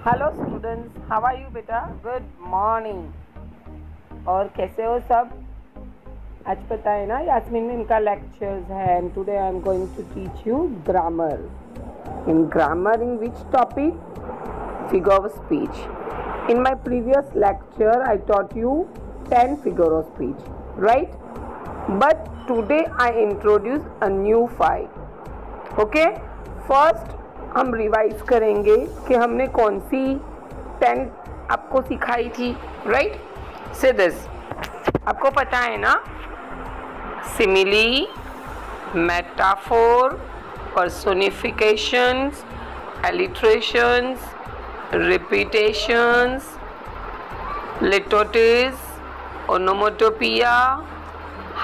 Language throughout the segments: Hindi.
Hello students, how are you बेटा? Good morning. और कैसे हो सब? आज पता है ना यास्मीन मैम का लेक्चर्स है and today I am going to teach you grammar. In grammar in which topic? Figure of speech. In my previous lecture I taught you 10 figure of speech, right? But today I introduce a new 5. Okay? First हम रिवाइज करेंगे कि हमने कौन सी 10 आपको सिखाई थी, राइट? से दिस आपको पता है ना, simile, metaphor, personifications, alliterations, repetitions, litotes, onomatopoeia,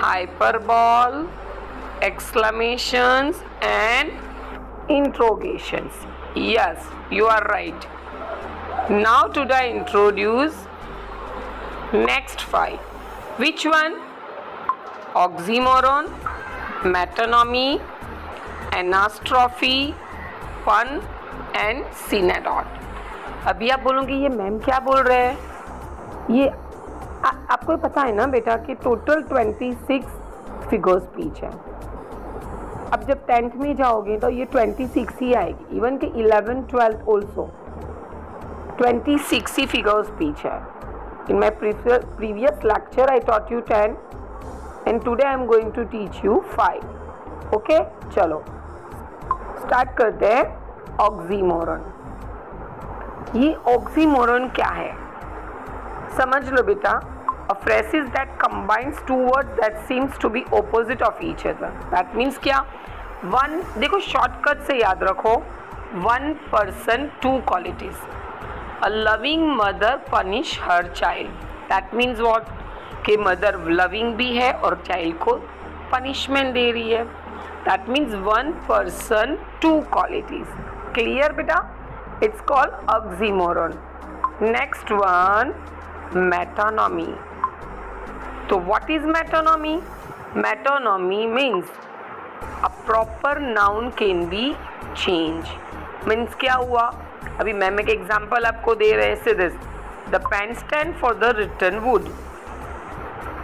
hyperbole, exclamations and interrogations. Yes, you are right. Now today I introduce next 5. Which one? Oxymoron, metonymy, anastrophe, pun and synecdoche. अभी आप बोलोगे ये मैम क्या बोल रहे हैं? ये आपको पता है ना बेटा कि टोटल 26 फिगर स्पीच है। अब जब 10th में जाओगे तो ये 26 ही आएगी। इवन के 11th 12th ऑल्सो 26 ही फिगर स्पीच है। In my previous lecture I taught you 10 and today I am going to teach you 5। Okay, चलो स्टार्ट करते हैं। ऑक्सीमोरन। ये ऑक्सीमोरन क्या है समझ लो बेटा। A phrase that combines two words that seems to be opposite of each other. That means क्या? One, देखो शॉर्टकट से याद रखो, one person two qualities. A loving mother punish her child. That means what? कि मदर लविंग भी है और चाइल्ड को पनिशमेंट दे रही है। That means one person two qualities. Clear बेटा? It's called oxymoron. Next one, metonymy. So what is metonymy? Metonymy means a proper noun can be changed. Means क्या हुआ? अभी मैम एक एग्जाम्पल आपको दे रहे हैं। This the pen stand for the written wood.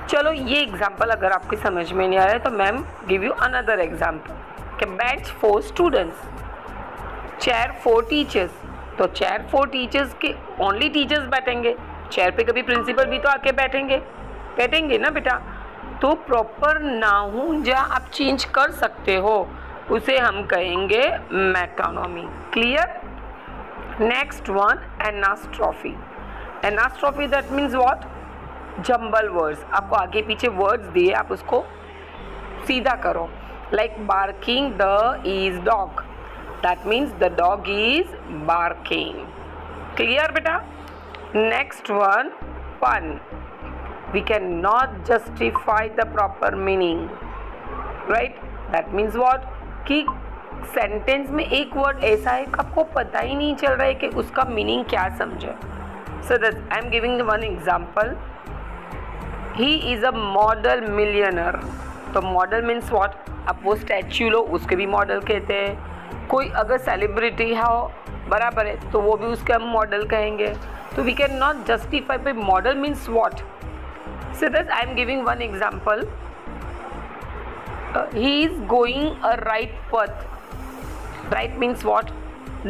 चलो ये एग्जाम्पल अगर आपकी समझ में नहीं आ रहा है तो ma'am give you another example कि बेंच 4 स्टूडेंट्स, चेयर 4 टीचर्स। तो चेयर 4 टीचर्स के ओनली टीचर्स बैठेंगे, चेयर पे कभी प्रिंसिपल भी तो आके बैठेंगे ना बेटा। तो प्रॉपर नाउन जहाँ आप चेंज कर सकते हो उसे हम कहेंगे metonymy. Clear? Next one, anastrophe. Anastrophe that means what? Jumble words. आपको आगे पीछे वर्ड्स दिए, आप उसको सीधा करो। Like barking the is dog, that means the dog is barking. Clear बेटा? Next one, pun. We cannot justify the proper meaning, right? That means what? कि सेंटेंस में एक वर्ड ऐसा है कि आपको पता ही नहीं चल रहा है कि उसका मीनिंग क्या समझे। So that I am giving one example. He is a model millionaire. तो मॉडल मीन्स व्हाट? आप वो स्टैच्यू लो उसके भी मॉडल कहते हैं। कोई अगर सेलिब्रिटी हो बराबर है तो वो भी उसके हम मॉडल कहेंगे। तो we can not justify by model means what? So that I am giving one example. He is going a right path. Right means what?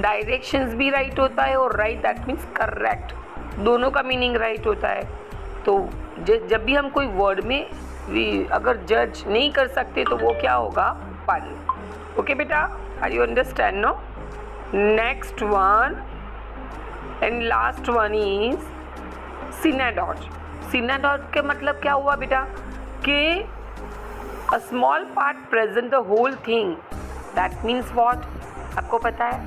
Directions भी right होता है और right that means correct. दोनों का मीनिंग right होता है। तो जब भी हम कोई वर्ड में अगर जज नहीं कर सकते तो वो क्या होगा? पन। ओके बेटा, are you understand no? Next one and last one is synecdoche. synecdoche के मतलब क्या हुआ बेटा? कि a small part present the whole thing. That means what? आपको पता है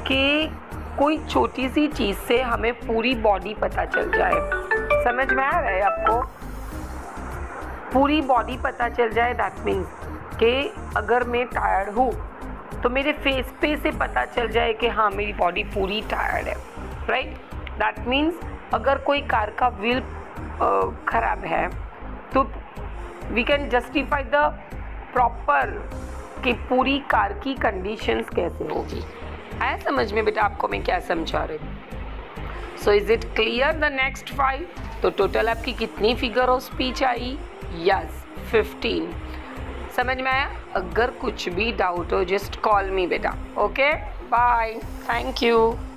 कि कोई छोटी सी चीज़ से हमें पूरी बॉडी पता चल जाए। समझ में आ रहा है आपको? पूरी बॉडी पता चल जाए दैट मीन्स कि अगर मैं टायर्ड हूँ तो मेरे फेस पे से पता चल जाए कि हाँ मेरी बॉडी पूरी टायर्ड है, राइट? दैट मीन्स अगर कोई कार का व्हील खराब है तो we can justify the proper कि पूरी कार की कंडीशंस कैसे होगी। आया समझ में बेटा आपको मैं क्या समझा रही हूँ? So is it clear the next 5? तो टोटल आपकी कितनी figure of speech I? Yes 15। समझ में आया? अगर कुछ भी डाउट हो जस्ट कॉल मी बेटा। Okay bye, thank you.